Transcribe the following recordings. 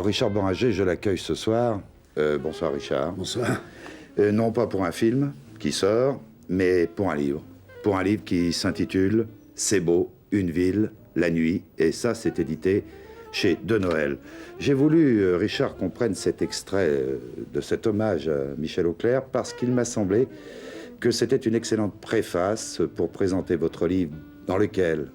Richard Bohringer, je l'accueille ce soir. Bonsoir Richard. Bonsoir. Non pas pour un film qui sort, mais pour un livre. Pour un livre qui s'intitule « C'est beau, une ville, la nuit ». Et ça, c'est édité chez De Noël. J'ai voulu, Richard, qu'on prenne cet extrait de cet hommage à Michel Auclair parce qu'il m'a semblé que c'était une excellente préface pour présenter votre livre dans lequel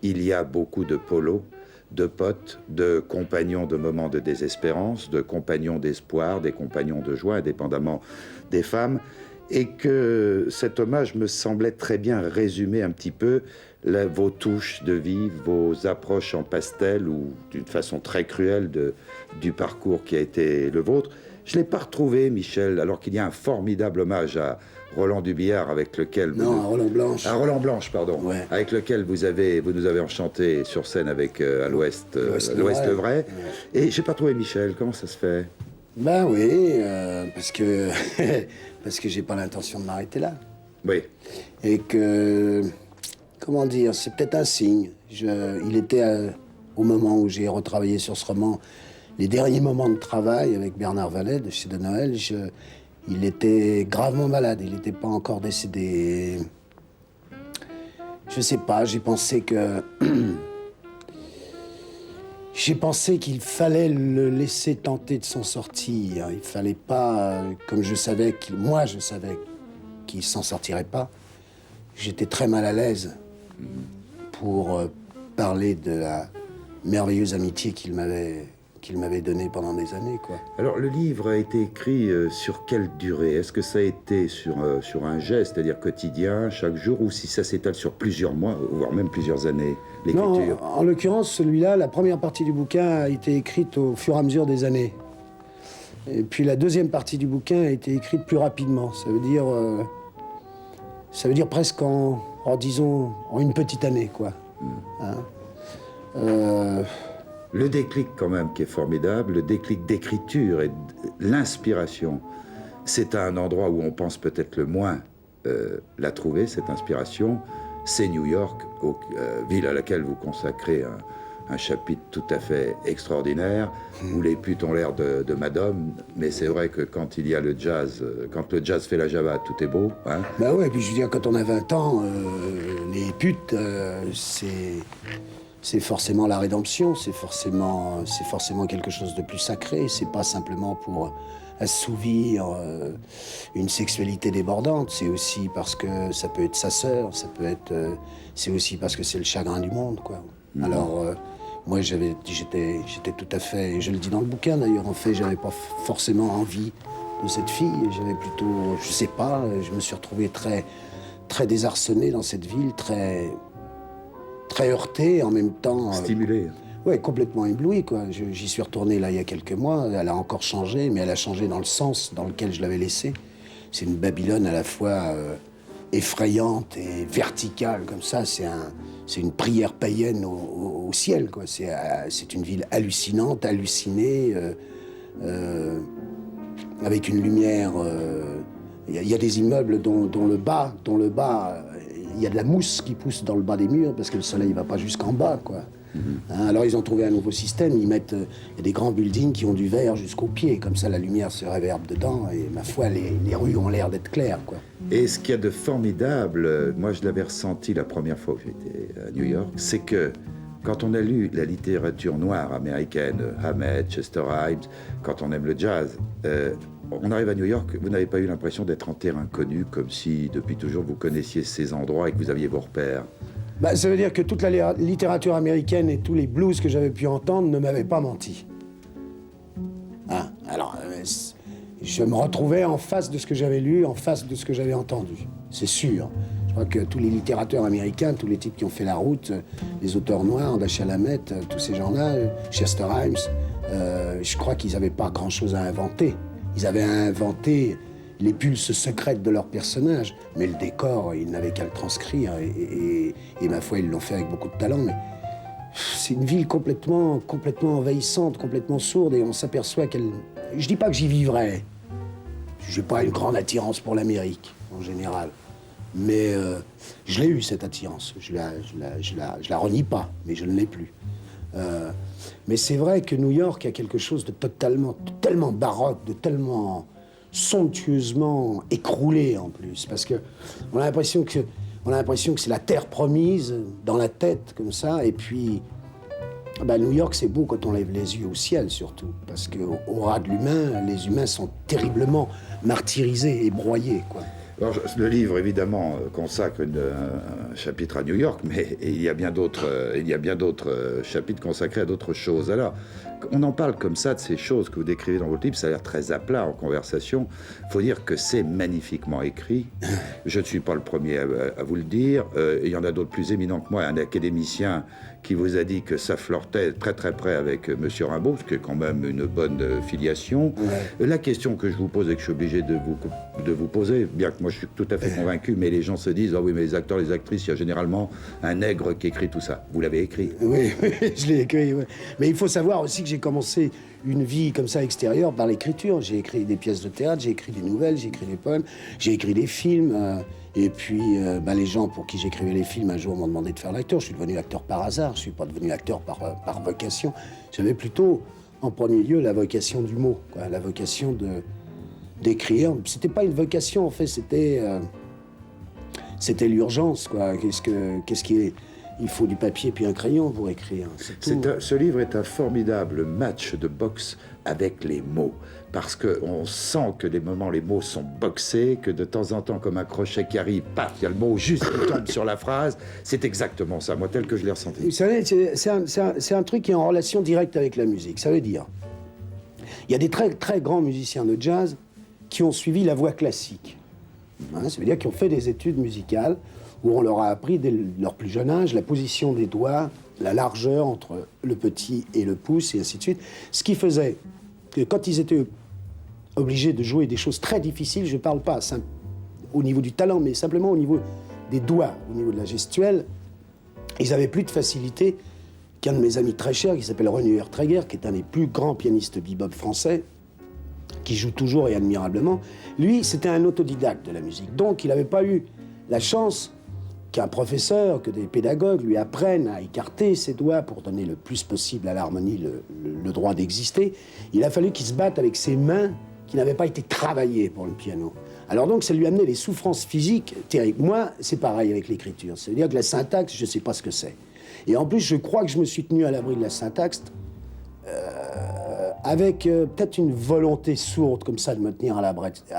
il y a beaucoup de polos, de potes, de compagnons de moments de désespérance, de compagnons d'espoir, des compagnons de joie, indépendamment des femmes, et que cet hommage me semblait très bien résumer un petit peu vos touches de vie, vos approches en pastel ou d'une façon très cruelle du parcours qui a été le vôtre. Je ne l'ai pas retrouvé, Michel, alors qu'il y a un formidable hommage à Roland Dubillard avec lequel... Non, à Roland Blanche. À Roland Blanche, pardon. Ouais. Avec lequel vous nous avez enchanté sur scène avec à l'Ouest le Vrai. Ouais. Et j'ai pas trouvé Michel. Comment ça se fait? Ben oui, parce que parce que j'ai pas l'intention de m'arrêter là. Oui. Et que, comment dire, c'est peut-être un signe. Il était au moment où j'ai retravaillé sur ce roman, les derniers moments de travail avec Bernard Vallet de chez De Noël. Il était gravement malade, il n'était pas encore décédé. Je sais pas, j'ai pensé que... j'ai pensé qu'il fallait le laisser tenter de s'en sortir. Il fallait pas, comme je savais moi je savais qu'il s'en sortirait pas. J'étais très mal à l'aise pour parler de la merveilleuse amitié qu'il m'avait donnée pendant des années, quoi. Alors, le livre a été écrit sur quelle durée? Est-ce que ça a été sur un geste, c'est-à-dire quotidien, chaque jour, ou si ça s'étale sur plusieurs mois, voire même plusieurs années, l'écriture? Non, en l'occurrence, celui-là, la première partie du bouquin a été écrite au fur et à mesure des années. Et puis la deuxième partie du bouquin a été écrite plus rapidement. Ça veut dire presque disons, en une petite année, quoi. Hein? Le déclic, quand même, qui est formidable, le déclic d'écriture et l'inspiration, c'est à un endroit où on pense peut-être le moins la trouver, cette inspiration, c'est New York, ville à laquelle vous consacrez un chapitre tout à fait extraordinaire, où les putes ont l'air de madame, mais c'est vrai que quand il y a le jazz, quand le jazz fait la java, tout est beau. Hein. Bah ouais, et puis je veux dire, quand on a 20 ans, les putes, c'est forcément la rédemption, c'est forcément quelque chose de plus sacré. C'est pas simplement pour assouvir une sexualité débordante. C'est aussi parce que ça peut être sa sœur, c'est aussi parce que c'est le chagrin du monde, quoi. Alors, moi, j'étais tout à fait, et je le dis dans le bouquin d'ailleurs, en fait, j'avais pas forcément envie de cette fille. J'avais plutôt, je sais pas, je me suis retrouvé très, très désarçonné dans cette ville, très heurté, en même temps... Stimulé. Ouais, complètement ébloui, quoi. J'y suis retourné, là, il y a quelques mois. Elle a encore changé, mais elle a changé dans le sens dans lequel je l'avais laissée. C'est une Babylone à la fois effrayante et verticale, comme ça. C'est une prière païenne au ciel, quoi. C'est une ville hallucinante, hallucinée, avec une lumière... Il y a des immeubles dont le bas... Il y a de la mousse qui pousse dans le bas des murs parce que le soleil ne va pas jusqu'en bas, quoi. Hein, alors ils ont trouvé un nouveau système, il y a des grands buildings qui ont du verre jusqu'aux pieds, comme ça la lumière se réverbe dedans et ma foi les rues ont l'air d'être claires, quoi. Et ce qu'il y a de formidable, moi je l'avais ressenti la première fois que j'étais à New York, c'est que quand on a lu la littérature noire américaine, Hammett, Chester Himes, quand on aime le jazz, on arrive à New York, vous n'avez pas eu l'impression d'être en terrain connu, comme si depuis toujours vous connaissiez ces endroits et que vous aviez vos repères? Bah, ça veut dire que toute la littérature américaine et tous les blues que j'avais pu entendre ne m'avaient pas menti. Hein? Alors, je me retrouvais en face de ce que j'avais lu, en face de ce que j'avais entendu. C'est sûr. Je crois que tous les littérateurs américains, tous les types qui ont fait la route, les auteurs noirs, Dashiell Hammett, tous ces gens-là, Chester Himes, je crois qu'ils n'avaient pas grand-chose à inventer. Ils avaient inventé les pulses secrètes de leurs personnages, mais le décor, ils n'avaient qu'à le transcrire. Et ma foi, ils l'ont fait avec beaucoup de talent. Mais c'est une ville complètement envahissante, complètement sourde, et on s'aperçoit qu'elle... Je dis pas que j'y vivrais. J'ai pas une grande attirance pour l'Amérique, en général. Mais je l'ai eu, cette attirance. Je la renie pas, mais je ne l'ai plus. Mais c'est vrai que New York a quelque chose de tellement baroque, de tellement somptueusement écroulé en plus, parce que on a l'impression que c'est la terre promise dans la tête comme ça, et puis New York c'est beau quand on lève les yeux au ciel surtout, parce qu'au ras de l'humain, les humains sont terriblement martyrisés et broyés, quoi. Alors, le livre, évidemment, consacre un chapitre à New York, mais il y a bien d'autres chapitres consacrés à d'autres choses. Alors, on en parle comme ça, de ces choses que vous décrivez dans votre livre, ça a l'air très à plat en conversation. Il faut dire que c'est magnifiquement écrit. Je ne suis pas le premier à vous le dire. Il y en a d'autres plus éminents que moi, un académicien qui vous a dit que ça flirtait très très près avec M. Rimbaud, ce qui est quand même une bonne filiation. Ouais. La question que je vous pose et que je suis obligé de vous poser, bien que moi je suis tout à fait convaincu, mais les gens se disent « Ah oui, mais les acteurs, les actrices, il y a généralement un nègre qui écrit tout ça. » Vous l'avez écrit. Oui, je l'ai écrit, oui. Mais il faut savoir aussi que j'ai commencé une vie comme ça extérieure par l'écriture. J'ai écrit des pièces de théâtre, j'ai écrit des nouvelles, j'ai écrit des poèmes, j'ai écrit des films. Et puis, les gens pour qui j'écrivais les films, un jour m'ont demandé de faire l'acteur. Je suis devenu acteur par hasard, je ne suis pas devenu acteur par vocation. J'avais plutôt, en premier lieu, la vocation du mot, quoi, la vocation d'écrire. C'était pas une vocation, en fait, c'était l'urgence, quoi. Il faut du papier puis un crayon pour écrire. Ce livre est un formidable match de boxe avec les mots. Parce qu'on sent que des moments, les mots sont boxés, que de temps en temps, comme un crochet qui arrive, paf, il y a le mot juste qui tombe sur la phrase. C'est exactement ça, moi, tel que je l'ai ressenti. Vous savez, c'est un truc qui est en relation directe avec la musique. Ça veut dire, il y a des très, très grands musiciens de jazz qui ont suivi la voie classique. Ça veut dire qu'ils ont fait des études musicales où on leur a appris dès leur plus jeune âge la position des doigts, la largeur entre le petit et le pouce, et ainsi de suite. Ce qui faisait que quand ils étaient obligés de jouer des choses très difficiles, je ne parle pas au niveau du talent, mais simplement au niveau des doigts, au niveau de la gestuelle, ils avaient plus de facilité qu'un de mes amis très chers, qui s'appelle René Wertreger, qui est un des plus grands pianistes bebop français, qui joue toujours et admirablement. Lui, c'était un autodidacte de la musique. Donc, il n'avait pas eu la chance qu'un professeur, que des pédagogues lui apprennent à écarter ses doigts pour donner le plus possible à l'harmonie le droit d'exister. Il a fallu qu'il se batte avec ses mains qui n'avaient pas été travaillées pour le piano. Alors donc, ça lui a amené des souffrances physiques terribles. Moi, c'est pareil avec l'écriture. C'est-à-dire que la syntaxe, je ne sais pas ce que c'est. Et en plus, je crois que je me suis tenu à l'abri de la syntaxe avec peut-être une volonté sourde comme ça de me tenir à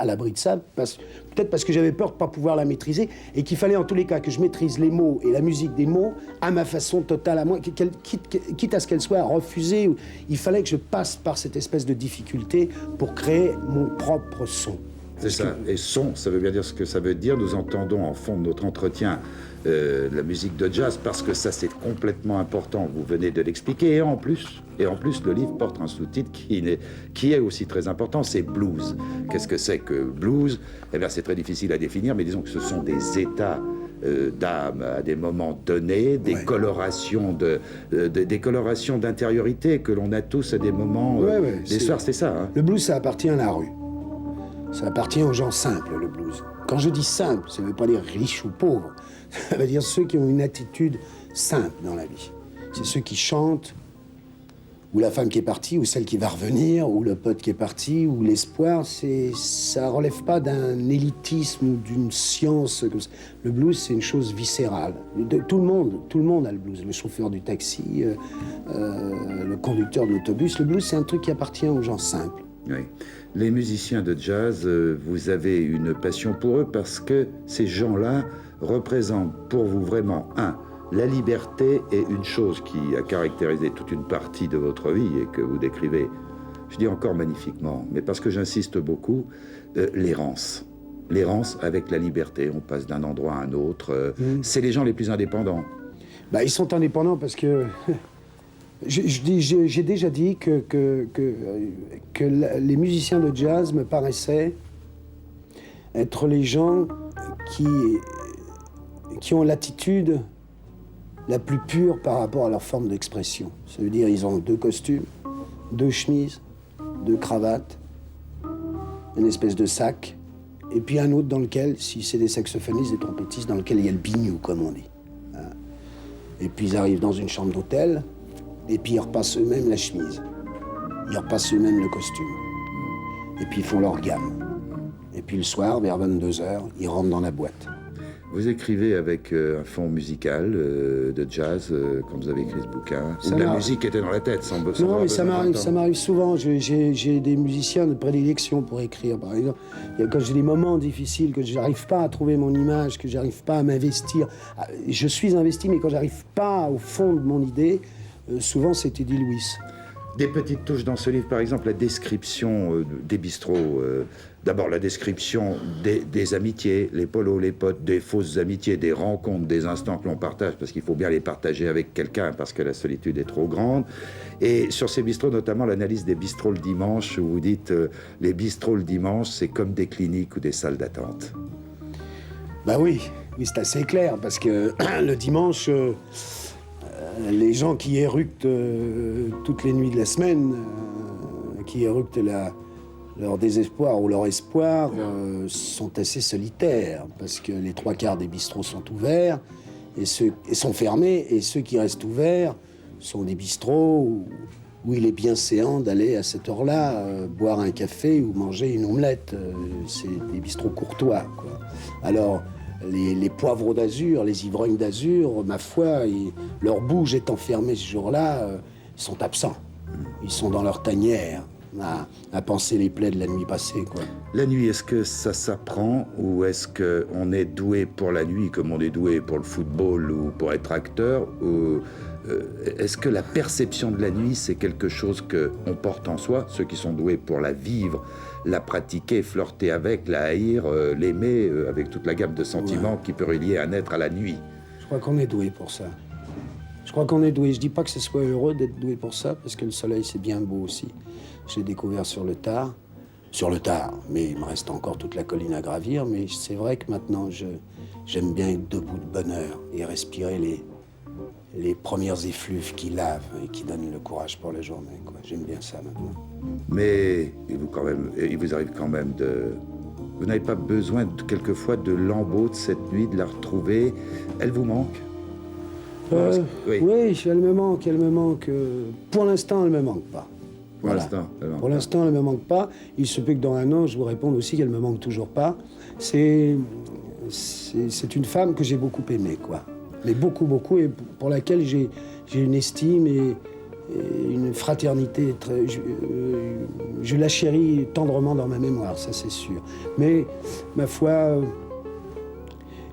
l'abri de ça, peut-être parce que j'avais peur de ne pas pouvoir la maîtriser et qu'il fallait en tous les cas que je maîtrise les mots et la musique des mots à ma façon totale, à moi, quitte à ce qu'elle soit refusée. Il fallait que je passe par cette espèce de difficulté pour créer mon propre son. C'est ça. Et son, ça veut bien dire ce que ça veut dire. Nous entendons en fond de notre entretien la musique de jazz parce que ça, c'est complètement important. Vous venez de l'expliquer. Et en plus, le livre porte un sous-titre qui est aussi très important, c'est blues. Qu'est-ce que c'est que blues? Eh bien, c'est très difficile à définir, mais disons que ce sont des états d'âme à des moments donnés, des colorations des colorations d'intériorité que l'on a tous à des moments des soirs, c'est ça. Hein. Le blues, ça appartient à la rue. Ça appartient aux gens simples, le blues. Quand je dis simple, ça ne veut pas dire riche ou pauvre. Ça veut dire ceux qui ont une attitude simple dans la vie. C'est ceux qui chantent, ou la femme qui est partie, ou celle qui va revenir, ou le pote qui est parti, ou l'espoir. Ça ne relève pas d'un élitisme ou d'une science. Le blues, c'est une chose viscérale. Tout le monde a le blues. Le chauffeur du taxi, le conducteur de l'autobus. Le blues, c'est un truc qui appartient aux gens simples. Oui. Les musiciens de jazz, vous avez une passion pour eux parce que ces gens-là représentent pour vous vraiment, la liberté est une chose qui a caractérisé toute une partie de votre vie et que vous décrivez, je dis encore magnifiquement, mais parce que j'insiste beaucoup, l'errance. L'errance avec la liberté, on passe d'un endroit à un autre, c'est les gens les plus indépendants. Ils sont indépendants parce que... J'ai déjà dit que les musiciens de jazz me paraissaient être les gens qui ont l'attitude la plus pure par rapport à leur forme d'expression. Ça veut dire ils ont 2 costumes, 2 chemises, 2 cravates, une espèce de sac, et puis un autre dans lequel, si c'est des saxophonistes, des trompettistes, dans lequel il y a le biniou, comme on dit. Et puis ils arrivent dans une chambre d'hôtel, Et puis ils repassent eux-mêmes la chemise. Ils repassent eux-mêmes le costume. Et puis ils font leur gamme. Et puis le soir, vers 22h, ils rentrent dans la boîte. Vous écrivez avec un fond musical de jazz quand vous avez écrit ce bouquin. Ça Ou la m'arrive. musique était dans la tête, sans Non, avoir mais ça besoin m'arrive, d'entendre. ça m'arrive souvent. J'ai des musiciens de prédilection pour écrire, par exemple. Quand j'ai des moments difficiles, que j'arrive pas à trouver mon image, que j'arrive pas à m'investir. Je suis investi, mais quand j'arrive pas au fond de mon idée, souvent c'est Eddie Louis. Des petites touches dans ce livre, par exemple, la description des bistrots. D'abord, la description des amitiés, les polos, les potes, des fausses amitiés, des rencontres, des instants que l'on partage, parce qu'il faut bien les partager avec quelqu'un, parce que la solitude est trop grande. Et sur ces bistrots, notamment l'analyse des bistrots le dimanche, où vous dites les bistrots le dimanche, c'est comme des cliniques ou des salles d'attente. Bah oui, c'est assez clair, parce que le dimanche, les gens qui éructent toutes les nuits de la semaine, qui éructent leur désespoir ou leur espoir, sont assez solitaires, parce que les 3/4 des bistrots sont ouverts, et sont fermés, et ceux qui restent ouverts sont des bistrots où il est bien séant d'aller à cette heure-là boire un café ou manger une omelette. C'est des bistrots courtois, quoi. Alors, les poivreaux d'azur, les ivrognes d'azur, ma foi, leur bouge étant fermée ce jour-là, ils sont absents. Ils sont dans leur tanière, à penser les plaies de la nuit passée, quoi. La nuit, est-ce que ça s'apprend ou est-ce qu'on est doué pour la nuit comme on est doué pour le football ou pour être acteur ou est-ce que la perception de la nuit, c'est quelque chose qu'on porte en soi, ceux qui sont doués pour la vivre, la pratiquer, flirter avec, la haïr, l'aimer, avec toute la gamme de sentiments qui peut relier un être à la nuit? Je crois qu'on est doué pour ça. Je crois qu'on est doué. Je dis pas que ce soit heureux d'être doué pour ça, parce que le soleil, c'est bien beau aussi. J'ai découvert sur le tard, mais il me reste encore toute la colline à gravir, mais c'est vrai que maintenant, j'aime bien être debout de bonne heure et respirer les premières effluves qui lavent et qui donnent le courage pour la journée, quoi. J'aime bien ça maintenant. Mais il vous arrive quand même de... Vous n'avez pas besoin quelquefois de lambeaux de cette nuit, de la retrouver. Elle vous manque? Oui, elle me manque. Pour l'instant, elle me manque pas. Pour Voilà. l'instant, elle manque Pour pas. l'instant, elle me manque pas. Il se peut que dans un an, je vous réponde aussi qu'elle me manque toujours pas. C'est une femme que j'ai beaucoup aimée, quoi. Mais beaucoup, beaucoup, et pour laquelle j'ai une estime et une fraternité. Je la chéris tendrement dans ma mémoire, ça c'est sûr. Mais, ma foi,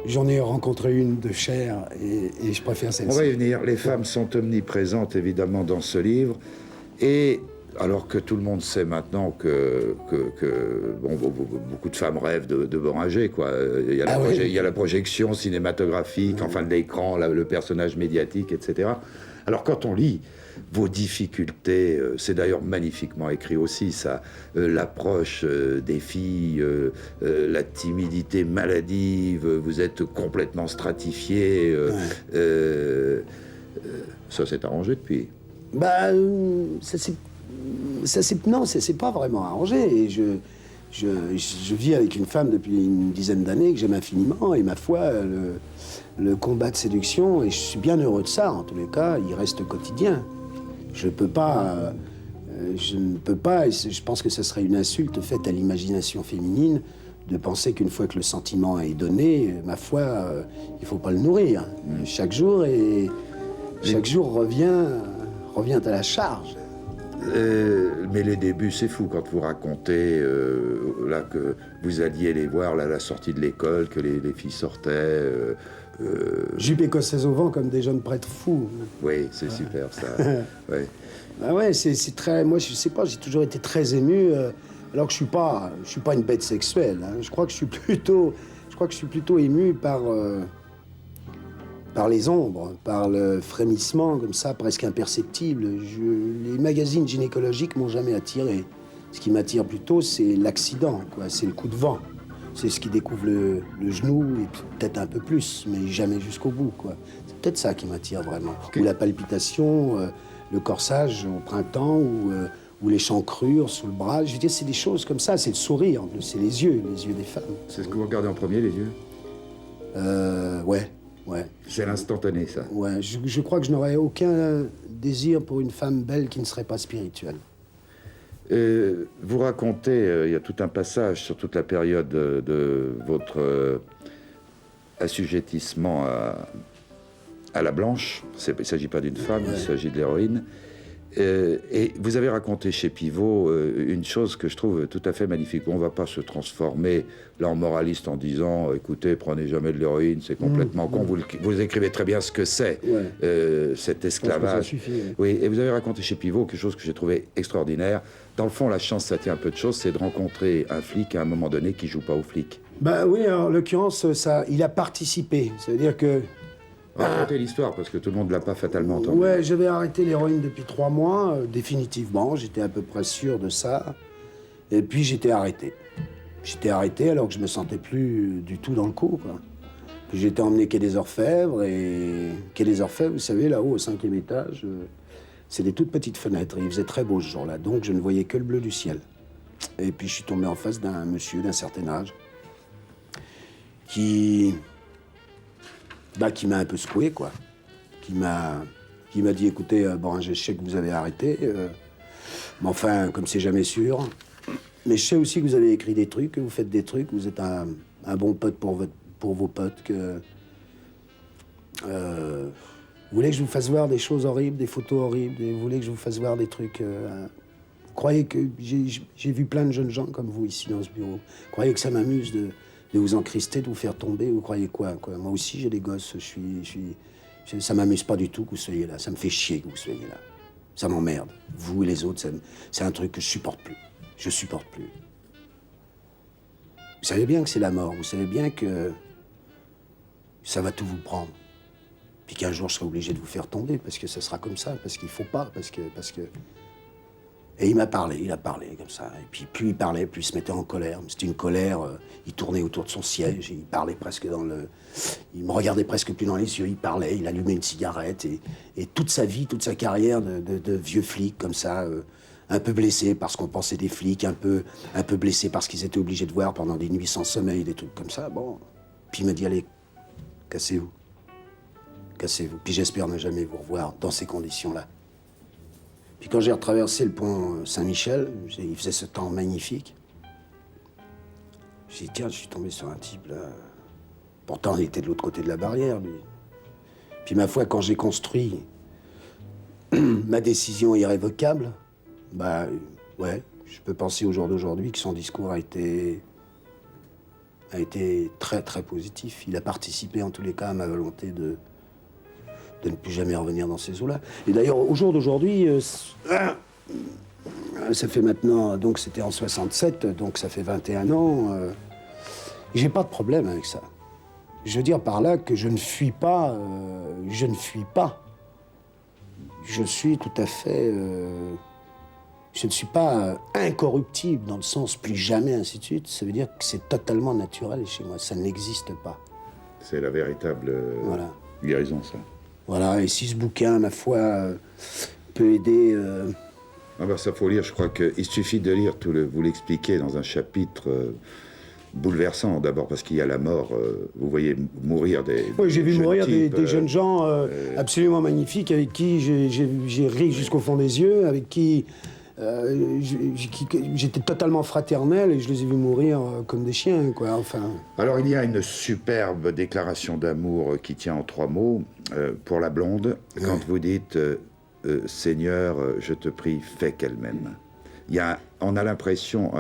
j'en ai rencontré une de chair et je préfère On celle-ci. va y venir. Les femmes sont omniprésentes, évidemment, dans ce livre. Et alors que tout le monde sait maintenant que beaucoup de femmes rêvent de Beranger, quoi. Il y a il y a la projection cinématographique, enfin de l'écran, le personnage médiatique, etc. Alors quand on lit vos difficultés, c'est d'ailleurs magnifiquement écrit aussi, ça, l'approche des filles, la timidité maladive, vous êtes complètement stratifié. Ça s'est arrangé depuis. Bah, ça s'est pas vraiment arrangé. Et je vis avec une femme depuis une dizaine d'années que j'aime infiniment, et ma foi, le combat de séduction, et je suis bien heureux de ça, en tous les cas, il reste quotidien. Je ne peux pas, et je pense que ce serait une insulte faite à l'imagination féminine de penser qu'une fois que le sentiment est donné, ma foi, il ne faut pas le nourrir. Chaque jour revient à la charge. Mais les débuts, c'est fou quand vous racontez là que vous alliez les voir là, à la sortie de l'école, que les filles sortaient. Jupe écossaise au vent comme des jeunes prêtres fous. Oui, c'est super ça. Ouais. Bah ouais, c'est très. Moi, je sais pas, j'ai toujours été très ému, alors que je suis pas une bête sexuelle. Hein. Je crois que je suis plutôt ému par les ombres, par le frémissement comme ça, presque imperceptible. Les magazines gynécologiques m'ont jamais attiré. Ce qui m'attire plutôt, c'est l'accident, quoi. C'est le coup de vent. C'est ce qui découvre le genou, et peut-être un peu plus, mais jamais jusqu'au bout, quoi. C'est peut-être ça qui m'attire vraiment. Ou la palpitation, le corsage au printemps, ou les chancrures sous le bras. Je veux dire, c'est des choses comme ça. C'est le sourire, en plus. C'est les yeux des femmes. C'est ce que vous regardez en premier, les yeux? Ouais. Ouais. C'est l'instantané, ça. Ouais, je crois que je n'aurais aucun désir pour une femme belle qui ne serait pas spirituelle. Vous racontez, il y a tout un passage sur toute la période de votre assujettissement à la blanche. Il ne s'agit pas d'une femme, il s'agit de l'héroïne. Et vous avez raconté chez Pivot une chose que je trouve tout à fait magnifique. On ne va pas se transformer là en moraliste en disant écoutez, prenez jamais de l'héroïne, c'est complètement con. Vous écrivez très bien ce que c'est, cet esclavage. Ça suffit, oui, et vous avez raconté chez Pivot quelque chose que j'ai trouvé extraordinaire. Dans le fond, la chance, ça tient un peu de choses, c'est de rencontrer un flic à un moment donné qui joue pas au flic. Bah oui, en l'occurrence, ça, il a participé. Ça veut dire que... Racontez l'histoire, parce que tout le monde ne l'a pas fatalement entendu. Ouais, j'avais arrêté l'héroïne depuis 3 mois, définitivement. J'étais à peu près sûr de ça. Et puis j'étais arrêté. J'étais arrêté alors que je me sentais plus du tout dans le coup, quoi. Puis j'étais emmené quai des Orfèvres, et quai des Orfèvres, vous savez, là-haut, au 5e étage, c'est des toutes petites fenêtres. Et il faisait très beau ce jour-là, donc je ne voyais que le bleu du ciel. Et puis je suis tombé en face d'un monsieur d'un certain âge qui m'a un peu secoué, quoi. Qui m'a dit, écoutez, bon, je sais que vous avez arrêté, mais enfin, comme c'est jamais sûr. Mais je sais aussi que vous avez écrit des trucs, que vous faites des trucs, vous êtes un bon pote pour vos potes, que... vous voulez que je vous fasse voir des choses horribles, des photos horribles, et vous voulez que je vous fasse voir des trucs... Vous croyez que j'ai vu plein de jeunes gens comme vous ici dans ce bureau. Vous croyez que ça m'amuse de vous encrister, de vous faire tomber, vous croyez quoi? Moi aussi, j'ai des gosses, ça m'amuse pas du tout que vous soyez là. Ça me fait chier que vous soyez là. Ça m'emmerde. Vous et les autres, c'est un truc que je supporte plus. Je supporte plus. Vous savez bien que c'est la mort. Vous savez bien que ça va tout vous prendre. Puis qu'un jour, je serai obligé de vous faire tomber parce que ça sera comme ça, parce qu'il faut pas, parce que... Et il a parlé comme ça. Et puis plus il parlait, plus il se mettait en colère. C'était une colère, il tournait autour de son siège, il parlait presque il me regardait presque plus dans les yeux, il parlait, il allumait une cigarette. Et toute sa vie, toute sa carrière de vieux flic comme ça, un peu blessé parce qu'on pensait des flics, un peu blessé parce qu'ils étaient obligés de voir pendant des nuits sans sommeil, des trucs comme ça, bon. Puis il m'a dit, allez, cassez-vous. Cassez-vous. Puis j'espère ne jamais vous revoir dans ces conditions-là. Puis quand j'ai retraversé le pont Saint-Michel, il faisait ce temps magnifique. J'ai dit, tiens, je suis tombé sur un type, là. Pourtant, il était de l'autre côté de la barrière, lui. Puis ma foi, quand j'ai construit ma décision irrévocable, bah, ouais, je peux penser au jour d'aujourd'hui que son discours a été très, très positif. Il a participé, en tous les cas, à ma volonté de ne plus jamais revenir dans ces eaux-là. Et d'ailleurs, au jour d'aujourd'hui, ça fait maintenant, donc c'était en 67, donc ça fait 21 ans, j'ai pas de problème avec ça. Je veux dire par là que je ne fuis pas, Je suis tout à fait... je ne suis pas incorruptible dans le sens plus jamais, ainsi de suite. Ça veut dire que c'est totalement naturel chez moi, ça n'existe pas. C'est la véritable voilà. guérison, ça. Voilà, et si ce bouquin, ma foi, peut aider... Ah bah ça faut lire, je crois qu'il suffit de lire, vous l'expliquez dans un chapitre bouleversant, d'abord parce qu'il y a la mort, vous voyez mourir des... Oui, j'ai vu mourir types, des jeunes gens absolument magnifiques, avec qui j'ai ri jusqu'au fond des yeux, avec qui j'étais totalement fraternel, et je les ai vus mourir comme des chiens, quoi, enfin... Alors il y a une superbe déclaration d'amour qui tient en 3 mots, pour la blonde, quand vous dites Seigneur, je te prie, fais qu'elle m'aime. On a l'impression,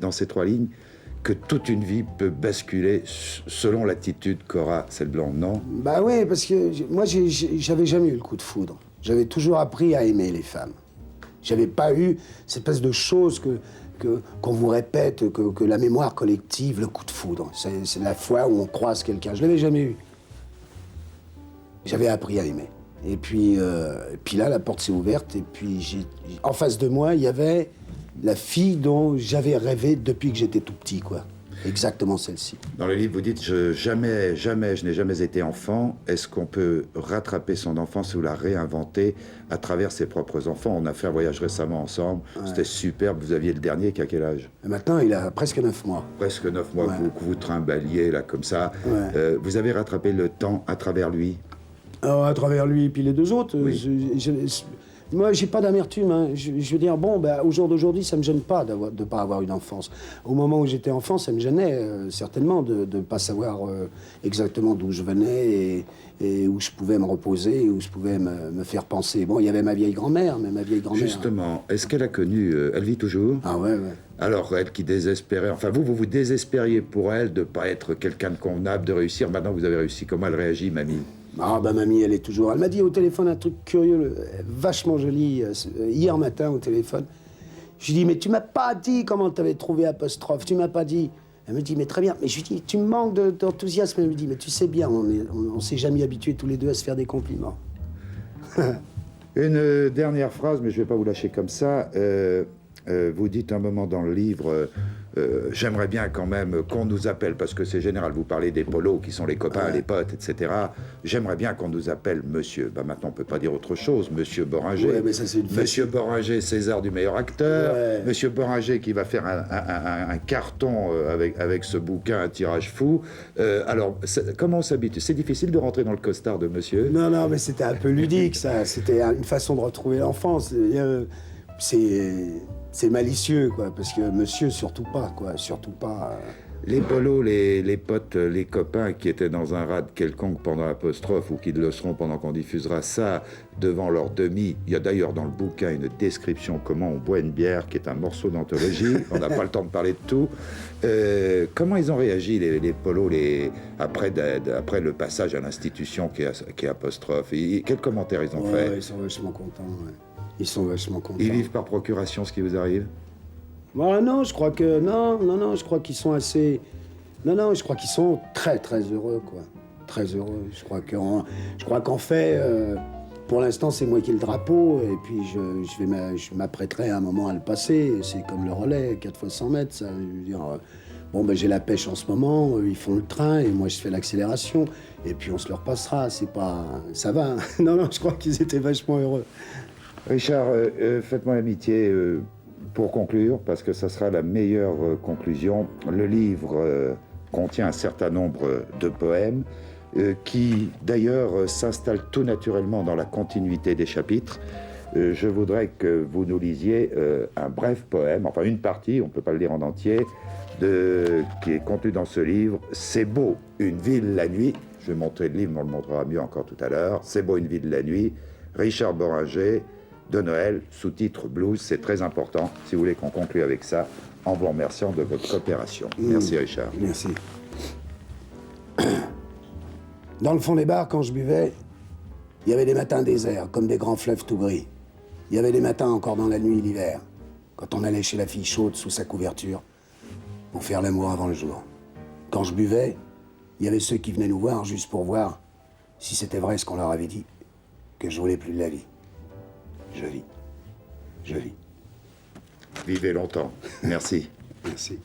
dans ces 3 lignes, que toute une vie peut basculer selon l'attitude qu'aura cette blonde, non? Bah oui, parce que moi, j'avais jamais eu le coup de foudre. J'avais toujours appris à aimer les femmes. J'avais pas eu cette espèce de chose qu'on vous répète, que la mémoire collective, le coup de foudre. C'est la fois où on croise quelqu'un. Je l'avais jamais eu. J'avais appris à aimer. Et puis là, la porte s'est ouverte, et puis en face de moi, il y avait la fille dont j'avais rêvé depuis que j'étais tout petit, quoi. Exactement celle-ci. Dans le livre, vous dites je n'ai jamais été enfant. Est-ce qu'on peut rattraper son enfance ou la réinventer à travers ses propres enfants? On a fait un voyage récemment ensemble. Ouais. C'était superbe. Vous aviez le dernier qui a quel âge? Et maintenant, il a presque 9 mois. Presque 9 mois, ouais. que vous trimbaliez là comme ça. Ouais. Vous avez rattrapé le temps à travers lui? Alors, à travers lui et puis les deux autres. Oui. Moi, j'ai pas d'amertume. Hein. Je veux dire, bon, au jour d'aujourd'hui, ça me gêne pas de ne pas avoir une enfance. Au moment où j'étais enfant, ça me gênait certainement de ne pas savoir exactement d'où je venais et où je pouvais me reposer, où je pouvais me faire penser. Bon, il y avait ma vieille grand-mère, mais ma vieille grand-mère... Justement, est-ce qu'elle a connu... elle vit toujours? Ah ouais. Alors, elle qui désespérait... Enfin, vous désespériez pour elle de ne pas être quelqu'un de convenable, de réussir. Maintenant, vous avez réussi. Comment elle réagit, mamie? Ah mamie, elle est toujours... Elle m'a dit au téléphone un truc curieux, vachement joli, hier matin au téléphone. Je lui dis, mais tu m'as pas dit comment tu avais trouvé apostrophe, tu m'as pas dit. Elle me dit, mais très bien. Mais je lui dis, tu me manques d'enthousiasme. Elle me dit, mais tu sais bien, on s'est jamais habitués tous les deux à se faire des compliments. Une dernière phrase, mais je vais pas vous lâcher comme ça. Vous dites un moment dans le livre, j'aimerais bien quand même qu'on nous appelle, parce que c'est général, vous parlez des polos qui sont les copains, les potes, etc. J'aimerais bien qu'on nous appelle monsieur. Maintenant, on peut pas dire autre chose. Monsieur Boringer. Ouais, mais ça, c'est une Monsieur Boringer, César du meilleur acteur. Ouais. Monsieur Boringer qui va faire un carton avec ce bouquin, un tirage fou. Alors, comment on s'habitue? C'est difficile de rentrer dans le costard de monsieur? Non, mais c'était un peu ludique, ça. C'était une façon de retrouver l'enfance. C'est malicieux, quoi, parce que monsieur, surtout pas, quoi, surtout pas... Les polos, les potes, les copains qui étaient dans un rad quelconque pendant l'apostrophe ou qui le seront pendant qu'on diffusera ça devant leur demi. Il y a d'ailleurs dans le bouquin une description comment on boit une bière qui est un morceau d'anthologie. On n'a pas le temps de parler de tout. Comment ils ont réagi, les polos, après le passage à l'institution qui est apostrophe? Quels commentaires ils ont fait? Ils sont vachement contents, ouais. Ils sont vachement contents. Ils vivent par procuration ce qui vous arrive? Non, je crois que... Non, je crois qu'ils sont assez... Non, je crois qu'ils sont très, très heureux, quoi. Très heureux. Je crois qu'en fait, pour l'instant, c'est moi qui ai le drapeau, et puis je m'apprêterai à un moment à le passer. C'est comme le relais, 4 fois 100 mètres, ça. Je veux dire, j'ai la pêche en ce moment, ils font le train, et moi, je fais l'accélération. Et puis, on se le repassera, c'est pas... Ça va, hein. Non, je crois qu'ils étaient vachement heureux. Richard, faites-moi l'amitié pour conclure, parce que ça sera la meilleure conclusion. Le livre contient un certain nombre de poèmes qui, d'ailleurs, s'installent tout naturellement dans la continuité des chapitres. Je voudrais que vous nous lisiez un bref poème, enfin une partie, on ne peut pas le lire en entier, qui est contenu dans ce livre. C'est beau, une ville la nuit. Je vais montrer le livre, mais on le montrera mieux encore tout à l'heure. C'est beau, une ville la nuit. Richard Boringer, de Noël, sous-titre Blues, c'est très important, si vous voulez qu'on conclue avec ça, en vous remerciant de votre coopération. Merci Richard. Merci. Dans le fond des bars, quand je buvais, il y avait des matins déserts, comme des grands fleuves tout gris. Il y avait des matins encore dans la nuit, l'hiver, quand on allait chez la fille chaude sous sa couverture, pour faire l'amour avant le jour. Quand je buvais, il y avait ceux qui venaient nous voir juste pour voir si c'était vrai ce qu'on leur avait dit, que je voulais plus de la vie. Je vis. Vivez longtemps. Merci. Merci.